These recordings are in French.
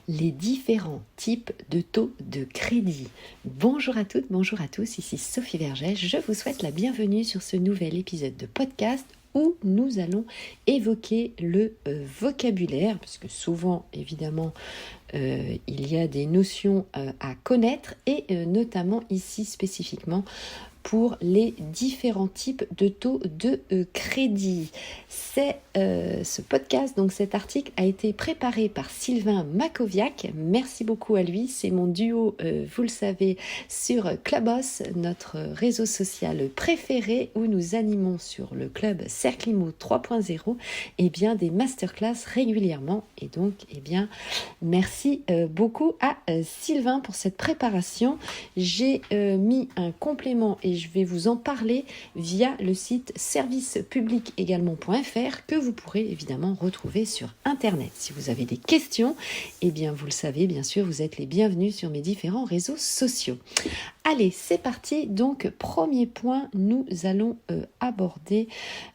les différents types de taux de crédit. Bonjour à toutes, bonjour à tous, ici Sophie Vergès. Je vous souhaite la bienvenue sur ce nouvel épisode de podcast où nous allons évoquer le vocabulaire, parce que souvent, évidemment, il y a des notions à connaître et notamment ici spécifiquement pour les différents types de taux de crédit. Ce podcast, donc cet article, a été préparé par Sylvain Makoviak. Merci beaucoup à lui. C'est mon duo, vous le savez, sur Clubhouse, notre réseau social préféré où nous animons sur le club Cercle Imo 3.0 des masterclass régulièrement. Et donc, merci beaucoup à Sylvain pour cette préparation. J'ai mis un complément et je vais vous en parler via le site servicepublic-également.fr que vous pourrez évidemment retrouver sur Internet. Si vous avez des questions, vous le savez, bien sûr, vous êtes les bienvenus sur mes différents réseaux sociaux. Allez, c'est parti. Donc, premier point, nous allons aborder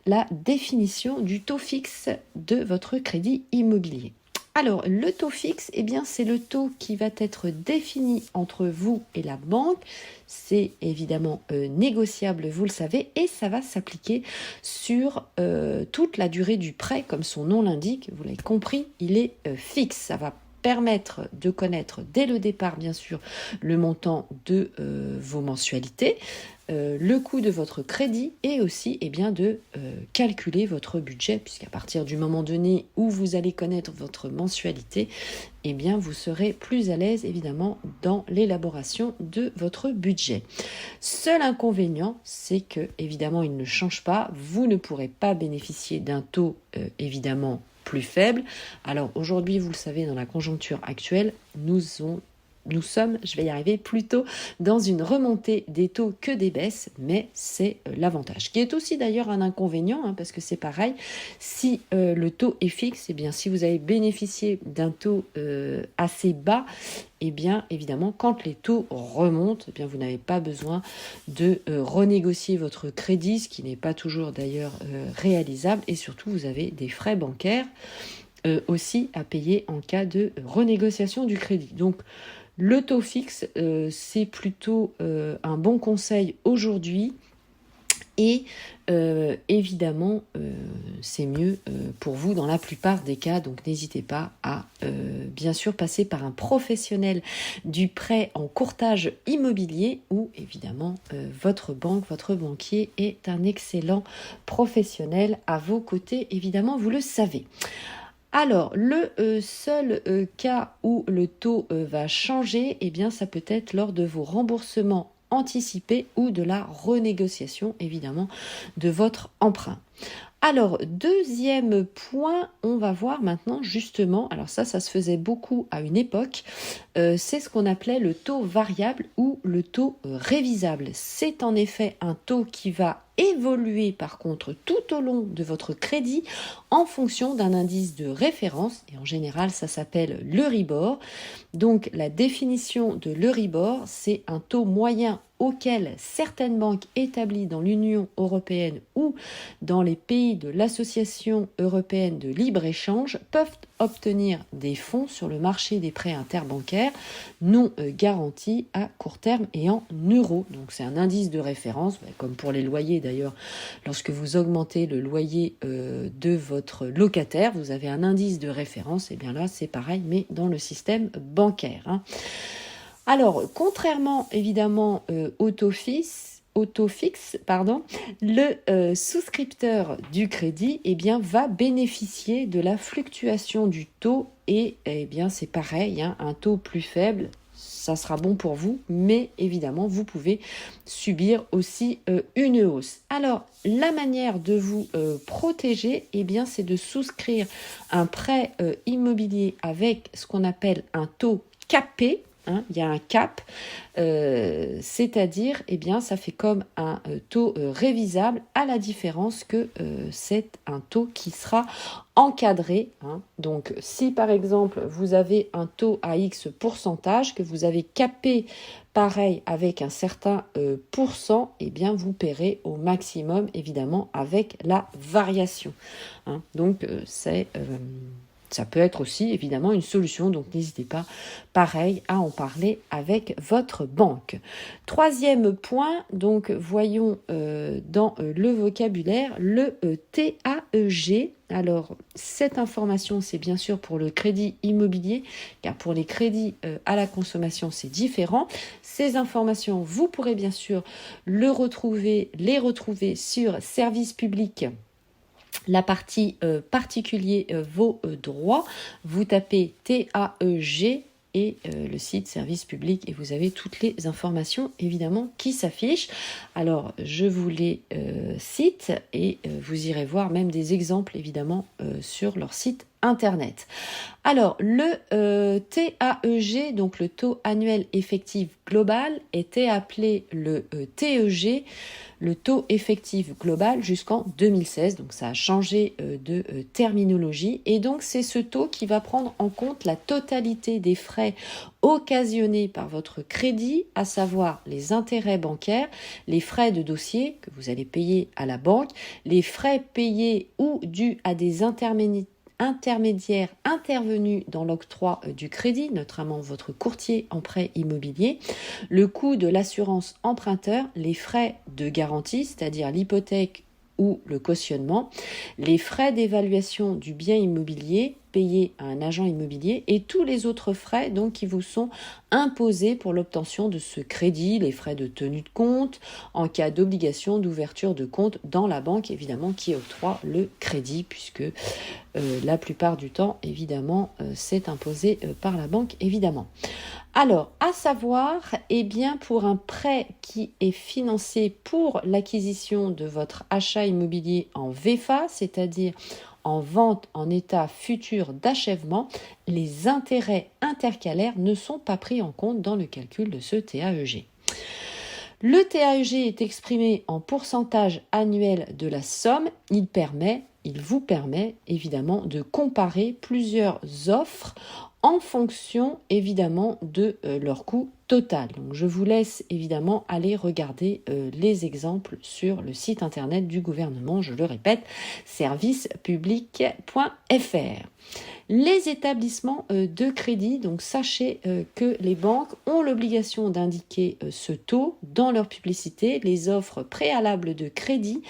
la définition du taux fixe de votre crédit immobilier. Alors, le taux fixe, c'est le taux qui va être défini entre vous et la banque. C'est évidemment négociable, vous le savez, et ça va s'appliquer sur toute la durée du prêt, comme son nom l'indique. Vous l'avez compris, il est fixe. Ça va permettre de connaître dès le départ, bien sûr, le montant de vos mensualités, le coût de votre crédit et aussi de calculer votre budget, puisqu'à partir du moment donné où vous allez connaître votre mensualité, vous serez plus à l'aise évidemment dans l'élaboration de votre budget. Seul inconvénient, c'est que évidemment il ne change pas, vous ne pourrez pas bénéficier d'un taux évidemment plus faible. Alors aujourd'hui, vous le savez, dans la conjoncture actuelle, nous sommes, je vais y arriver, plutôt dans une remontée des taux que des baisses, mais c'est l'avantage, qui est aussi d'ailleurs un inconvénient, parce que c'est pareil, si le taux est fixe, si vous avez bénéficié d'un taux assez bas, évidemment, quand les taux remontent, vous n'avez pas besoin de renégocier votre crédit, ce qui n'est pas toujours d'ailleurs réalisable, et surtout, vous avez des frais bancaires aussi à payer en cas de renégociation du crédit. Donc, le taux fixe, c'est plutôt un bon conseil aujourd'hui et évidemment, c'est mieux pour vous dans la plupart des cas. Donc, n'hésitez pas à bien sûr passer par un professionnel du prêt en courtage immobilier ou évidemment votre banque, votre banquier est un excellent professionnel à vos côtés. Évidemment, vous le savez. Alors, le seul cas où le taux va changer, ça peut être lors de vos remboursements anticipés ou de la renégociation, évidemment, de votre emprunt. Alors, deuxième point, on va voir maintenant justement, alors ça se faisait beaucoup à une époque, c'est ce qu'on appelait le taux variable ou le taux révisable. C'est en effet un taux qui va évoluer par contre tout au long de votre crédit en fonction d'un indice de référence et en général ça s'appelle l'Euribor. Donc la définition de l'Euribor, c'est un taux moyen auquel certaines banques établies dans l'Union européenne ou dans les pays de l'Association européenne de libre-échange peuvent obtenir des fonds sur le marché des prêts interbancaires non garantis à court terme et en euros. Donc c'est un indice de référence, comme pour les loyers d'ailleurs. Lorsque vous augmentez le loyer de votre locataire, vous avez un indice de référence. Et bien là, c'est pareil, mais dans le système bancaire. Alors, contrairement évidemment au taux fixe, le souscripteur du crédit va bénéficier de la fluctuation du taux et c'est pareil, un taux plus faible, ça sera bon pour vous, mais évidemment vous pouvez subir aussi une hausse. Alors la manière de vous protéger, c'est de souscrire un prêt immobilier avec ce qu'on appelle un taux capé. Il y a un cap, c'est-à-dire, ça fait comme un taux révisable à la différence que c'est un taux qui sera encadré. Donc, si par exemple, vous avez un taux à X pourcentage, que vous avez capé pareil avec un certain pourcent, vous paierez au maximum, évidemment, avec la variation. Donc, c'est ça peut être aussi évidemment une solution, donc n'hésitez pas, pareil, à en parler avec votre banque. Troisième point, donc voyons dans le vocabulaire le TAEG. Alors, cette information, c'est bien sûr pour le crédit immobilier, car pour les crédits à la consommation, c'est différent. Ces informations, vous pourrez bien sûr les retrouver sur Service public. La partie particulier vos droits, vous tapez TAEG et le site service public et vous avez toutes les informations évidemment qui s'affichent. Alors je vous les cite et vous irez voir même des exemples évidemment sur leur site internet. Alors le TAEG, donc le taux annuel effectif global, était appelé le TEG, le taux effectif global, jusqu'en 2016. Donc ça a changé de terminologie et donc c'est ce taux qui va prendre en compte la totalité des frais occasionnés par votre crédit, à savoir les intérêts bancaires, les frais de dossier que vous allez payer à la banque, les frais payés ou dus à des intermédiaires intervenus dans l'octroi du crédit, notamment votre courtier en prêt immobilier, le coût de l'assurance emprunteur, les frais de garantie, c'est-à-dire l'hypothèque ou le cautionnement, les frais d'évaluation du bien immobilier payés à un agent immobilier et tous les autres frais donc qui vous sont imposés pour l'obtention de ce crédit, les frais de tenue de compte en cas d'obligation d'ouverture de compte dans la banque évidemment qui octroie le crédit puisque la plupart du temps évidemment c'est imposé par la banque évidemment. Alors, à savoir, eh bien, pour un prêt qui est financé pour l'acquisition de votre achat immobilier en VFA, c'est-à-dire en vente en état futur d'achèvement, les intérêts intercalaires ne sont pas pris en compte dans le calcul de ce TAEG. Le TAEG est exprimé en pourcentage annuel de la somme. Il vous permet évidemment de comparer plusieurs offres en fonction évidemment de leur coût total. Donc je vous laisse évidemment aller regarder les exemples sur le site internet du gouvernement, je le répète, servicepublic.fr. Les établissements de crédit, donc sachez que les banques ont l'obligation d'indiquer ce taux dans leur publicité, les offres préalables de crédit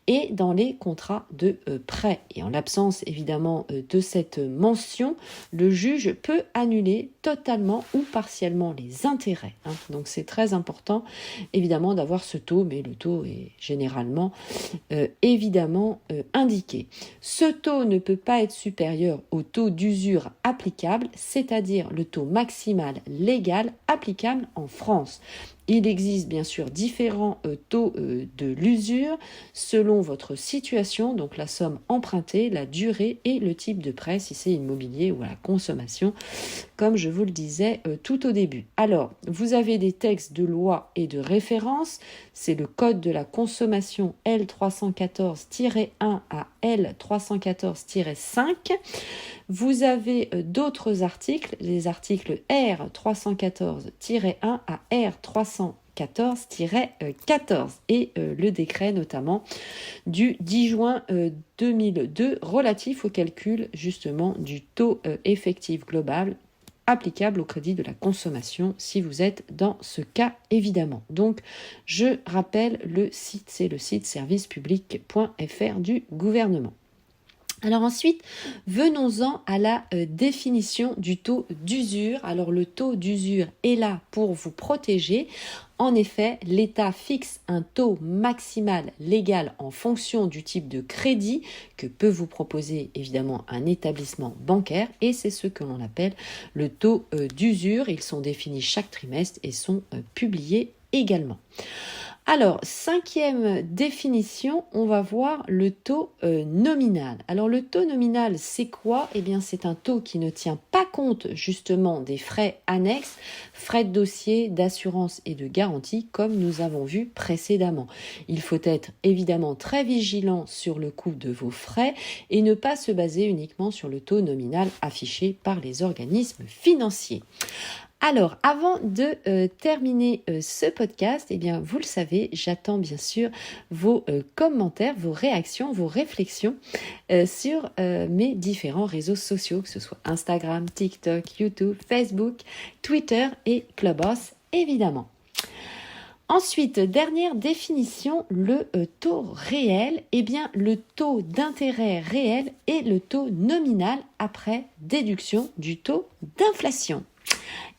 et dans les contrats de prêt. Et en l'absence évidemment de cette mention, le juge peut annuler totalement ou partiellement les intérêts. Donc c'est très important évidemment d'avoir ce taux, mais le taux est généralement évidemment indiqué. Ce taux ne peut pas être supérieur au taux d'usure applicable, c'est-à-dire le taux maximal légal applicable en France. Il existe bien sûr différents taux de l'usure selon votre situation, donc la somme empruntée, la durée et le type de prêt, si c'est immobilier ou à la consommation, comme je vous le disais tout au début. Alors, vous avez des textes de loi et de référence, c'est le code de la consommation L314-1 à L314-5. Vous avez d'autres articles, les articles R314-1 à R314-14 et le décret notamment du 10 juin 2002 relatif au calcul justement du taux effectif global applicable au crédit de la consommation si vous êtes dans ce cas évidemment. Donc je rappelle le site, c'est le site servicepublic.fr du gouvernement. Alors ensuite, venons-en à la définition du taux d'usure. Alors le taux d'usure est là pour vous protéger. En effet, l'État fixe un taux maximal légal en fonction du type de crédit que peut vous proposer évidemment un établissement bancaire et c'est ce que l'on appelle le taux d'usure. Ils sont définis chaque trimestre et sont publiés également. Alors, cinquième définition, on va voir le taux nominal. Alors, le taux nominal, c'est quoi? Eh bien, c'est un taux qui ne tient pas compte justement des frais annexes, frais de dossier, d'assurance et de garantie, comme nous avons vu précédemment. Il faut être évidemment très vigilant sur le coût de vos frais et ne pas se baser uniquement sur le taux nominal affiché par les organismes financiers. Alors, avant de terminer ce podcast, eh bien, vous le savez, j'attends bien sûr vos commentaires, vos réactions, vos réflexions sur mes différents réseaux sociaux, que ce soit Instagram, TikTok, YouTube, Facebook, Twitter et Clubhouse, évidemment. Ensuite, dernière définition, le taux réel, eh bien le taux d'intérêt réel est le taux nominal après déduction du taux d'inflation.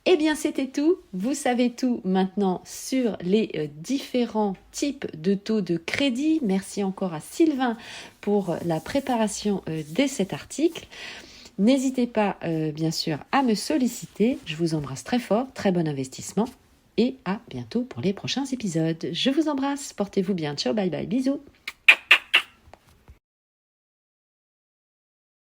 Eh bien c'était tout, vous savez tout maintenant sur les différents types de taux de crédit. Merci encore à Sylvain pour la préparation de cet article. N'hésitez pas bien sûr à me solliciter, je vous embrasse très fort, très bon investissement. Et à bientôt pour les prochains épisodes. Je vous embrasse, portez-vous bien, ciao, bye bye, bisous.